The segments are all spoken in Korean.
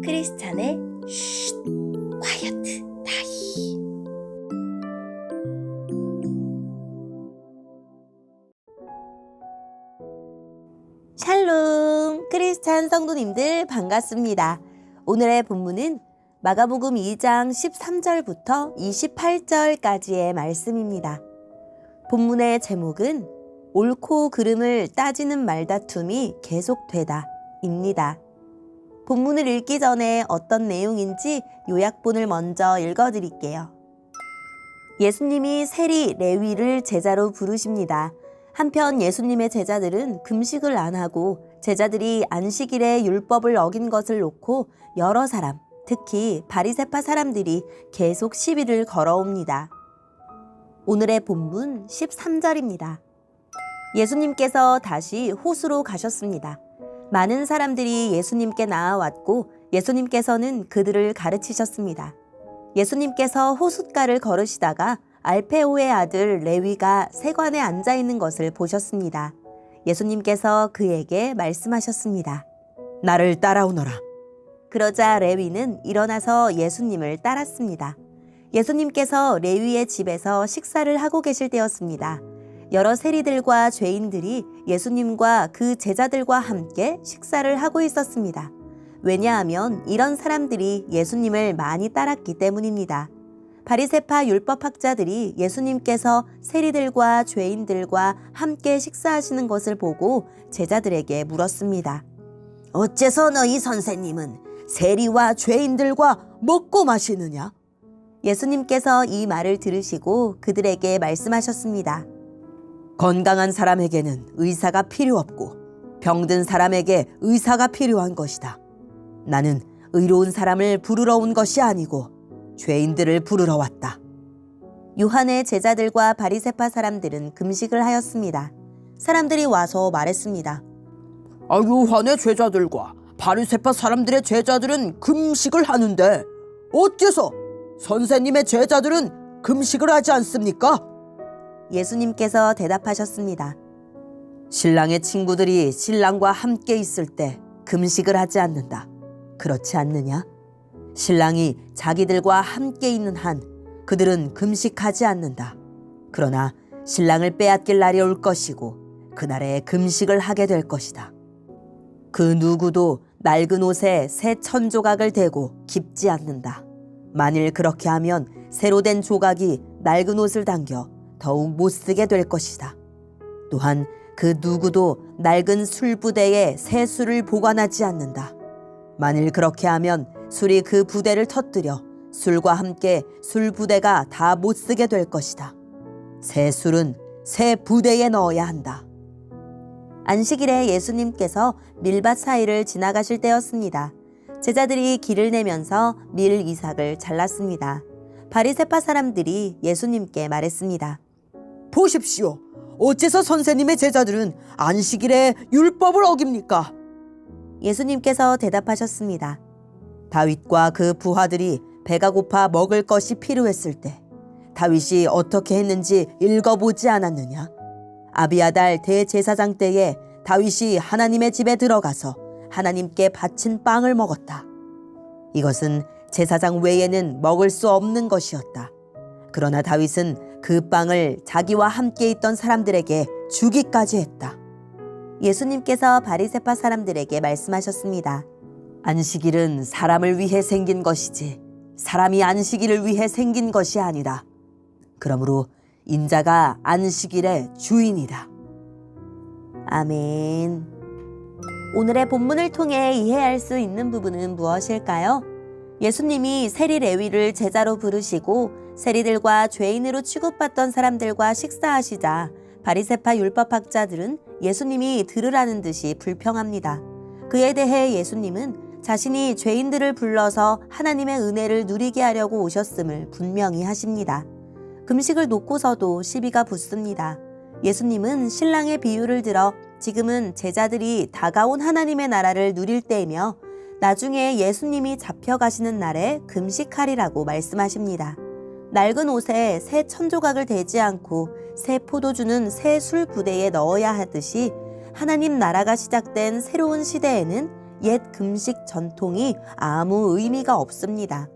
크리스찬의 쉿, 콰이어트 타임. 샬롬, 크리스찬 성도님들 반갑습니다. 오늘의 본문은 마가복음 2장 13절부터 28절까지의 말씀입니다. 본문의 제목은 옳고 그름을 따지는 말다툼이 계속되다 입니다. 본문을 읽기 전에 어떤 내용인지 요약본을 먼저 읽어드릴게요. 예수님이 세리 레위를 제자로 부르십니다. 한편 예수님의 제자들은 금식을 안 하고 제자들이 안식일에 율법을 어긴 것을 놓고 여러 사람, 특히 바리새파 사람들이 계속 시비를 걸어옵니다. 오늘의 본문 13절입니다. 예수님께서 다시 호수로 가셨습니다. 많은 사람들이 예수님께 나아왔고 예수님께서는 그들을 가르치셨습니다. 예수님께서 호숫가를 걸으시다가 알페오의 아들 레위가 세관에 앉아 있는 것을 보셨습니다. 예수님께서 그에게 말씀하셨습니다. 나를 따라오너라. 그러자 레위는 일어나서 예수님을 따랐습니다. 예수님께서 레위의 집에서 식사를 하고 계실 때였습니다. 여러 세리들과 죄인들이 예수님과 그 제자들과 함께 식사를 하고 있었습니다. 왜냐하면 이런 사람들이 예수님을 많이 따랐기 때문입니다. 바리새파 율법학자들이 예수님께서 세리들과 죄인들과 함께 식사하시는 것을 보고 제자들에게 물었습니다. 어째서 너희 선생님은 세리와 죄인들과 먹고 마시느냐? 예수님께서 이 말을 들으시고 그들에게 말씀하셨습니다. 건강한 사람에게는 의사가 필요 없고 병든 사람에게 의사가 필요한 것이다. 나는 의로운 사람을 부르러 온 것이 아니고 죄인들을 부르러 왔다. 요한의 제자들과 바리새파 사람들은 금식을 하였습니다. 사람들이 와서 말했습니다. 요한의 제자들과 바리새파 사람들의 제자들은 금식을 하는데 어째서 선생님의 제자들은 금식을 하지 않습니까? 예수님께서 대답하셨습니다. 신랑의 친구들이 신랑과 함께 있을 때 금식을 하지 않는다. 그렇지 않느냐? 신랑이 자기들과 함께 있는 한 그들은 금식하지 않는다. 그러나 신랑을 빼앗길 날이 올 것이고 그날에 금식을 하게 될 것이다. 그 누구도 낡은 옷에 새 천조각을 대고 깁지 않는다. 만일 그렇게 하면 새로 된 조각이 낡은 옷을 당겨 더욱 못쓰게 될 것이다. 또한 그 누구도 낡은 술부대에 새 술을 보관하지 않는다. 만일 그렇게 하면 술이 그 부대를 터뜨려 술과 함께 술부대가 다 못쓰게 될 것이다. 새 술은 새 부대에 넣어야 한다. 안식일에 예수님께서 밀밭 사이를 지나가실 때였습니다. 제자들이 길을 내면서 밀 이삭을 잘랐습니다. 바리새파 사람들이 예수님께 말했습니다. 보십시오. 어째서 선생님의 제자들은 안식일에 율법을 어깁니까? 예수님께서 대답하셨습니다. 다윗과 그 부하들이 배가 고파 먹을 것이 필요했을 때 다윗이 어떻게 했는지 읽어보지 않았느냐? 아비아달 대제사장 때에 다윗이 하나님의 집에 들어가서 하나님께 바친 빵을 먹었다. 이것은 제사장 외에는 먹을 수 없는 것이었다. 그러나 다윗은 그 빵을 자기와 함께 있던 사람들에게 주기까지 했다. 예수님께서 바리새파 사람들에게 말씀하셨습니다. 안식일은 사람을 위해 생긴 것이지 사람이 안식일을 위해 생긴 것이 아니다. 그러므로 인자가 안식일의 주인이다. 아멘. 오늘의 본문을 통해 이해할 수 있는 부분은 무엇일까요? 예수님이 세리 레위를 제자로 부르시고 세리들과 죄인으로 취급받던 사람들과 식사하시자 바리새파 율법학자들은 예수님이 들으라는 듯이 불평합니다. 그에 대해 예수님은 자신이 죄인들을 불러서 하나님의 은혜를 누리게 하려고 오셨음을 분명히 하십니다. 금식을 놓고서도 시비가 붙습니다. 예수님은 신랑의 비유를 들어 지금은 제자들이 다가온 하나님의 나라를 누릴 때이며 나중에 예수님이 잡혀가시는 날에 금식하리라고 말씀하십니다. 낡은 옷에 새 천조각을 대지 않고 새 포도주는 새 술 부대에 넣어야 하듯이 하나님 나라가 시작된 새로운 시대에는 옛 금식 전통이 아무 의미가 없습니다.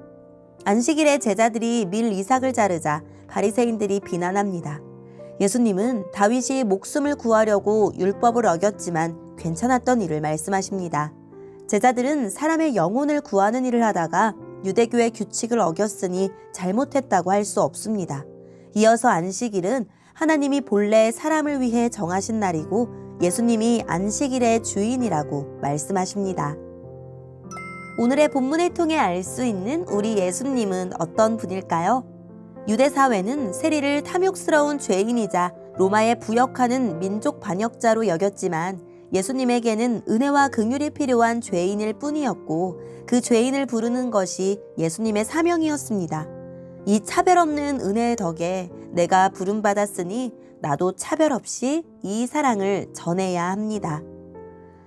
안식일에 제자들이 밀 이삭을 자르자 바리새인들이 비난합니다. 예수님은 다윗이 목숨을 구하려고 율법을 어겼지만 괜찮았던 일을 말씀하십니다. 제자들은 사람의 영혼을 구하는 일을 하다가 유대교의 규칙을 어겼으니 잘못했다고 할 수 없습니다. 이어서 안식일은 하나님이 본래 사람을 위해 정하신 날이고 예수님이 안식일의 주인이라고 말씀하십니다. 오늘의 본문을 통해 알 수 있는 우리 예수님은 어떤 분일까요? 유대 사회는 세리를 탐욕스러운 죄인이자 로마에 부역하는 민족 반역자로 여겼지만 예수님에게는 은혜와 긍휼이 필요한 죄인일 뿐이었고 그 죄인을 부르는 것이 예수님의 사명이었습니다. 이 차별 없는 은혜의 덕에 내가 부름받았으니 나도 차별 없이 이 사랑을 전해야 합니다.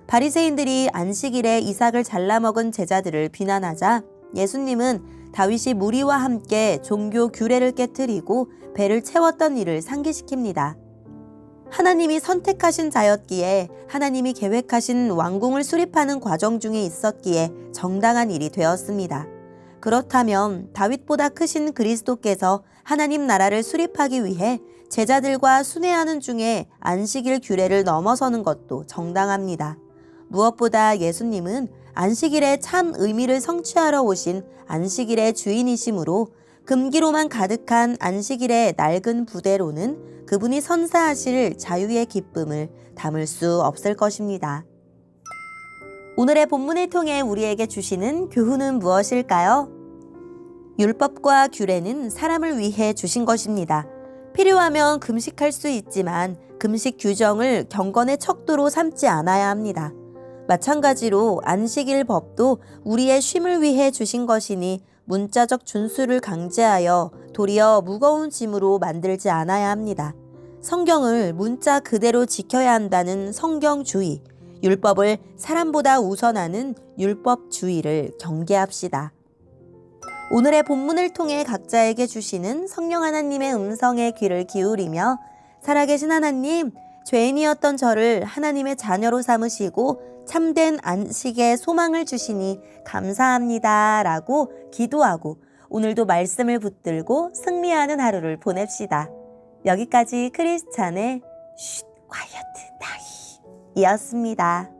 바리새인들이 안식일에 이삭을 잘라먹은 제자들을 비난하자 예수님은 다윗이 무리와 함께 종교 규례를 깨트리고 배를 채웠던 일을 상기시킵니다. 하나님이 선택하신 자였기에 하나님이 계획하신 왕궁을 수립하는 과정 중에 있었기에 정당한 일이 되었습니다. 그렇다면 다윗보다 크신 그리스도께서 하나님 나라를 수립하기 위해 제자들과 순회하는 중에 안식일 규례를 넘어서는 것도 정당합니다. 무엇보다 예수님은 안식일의 참 의미를 성취하러 오신 안식일의 주인이시므로 금기로만 가득한 안식일의 낡은 부대로는 그분이 선사하실 자유의 기쁨을 담을 수 없을 것입니다. 오늘의 본문을 통해 우리에게 주시는 교훈은 무엇일까요? 율법과 규례는 사람을 위해 주신 것입니다. 필요하면 금식할 수 있지만 금식 규정을 경건의 척도로 삼지 않아야 합니다. 마찬가지로 안식일 법도 우리의 쉼을 위해 주신 것이니 문자적 준수를 강제하여 도리어 무거운 짐으로 만들지 않아야 합니다. 성경을 문자 그대로 지켜야 한다는 성경주의, 율법을 사람보다 우선하는 율법주의를 경계합시다. 오늘의 본문을 통해 각자에게 주시는 성령 하나님의 음성에 귀를 기울이며 살아계신 하나님, 죄인이었던 저를 하나님의 자녀로 삼으시고 참된 안식의 소망을 주시니 감사합니다 라고 기도하고 오늘도 말씀을 붙들고 승리하는 하루를 보냅시다. 여기까지 크리스찬의 쉿 콰이어트 타임 이었습니다.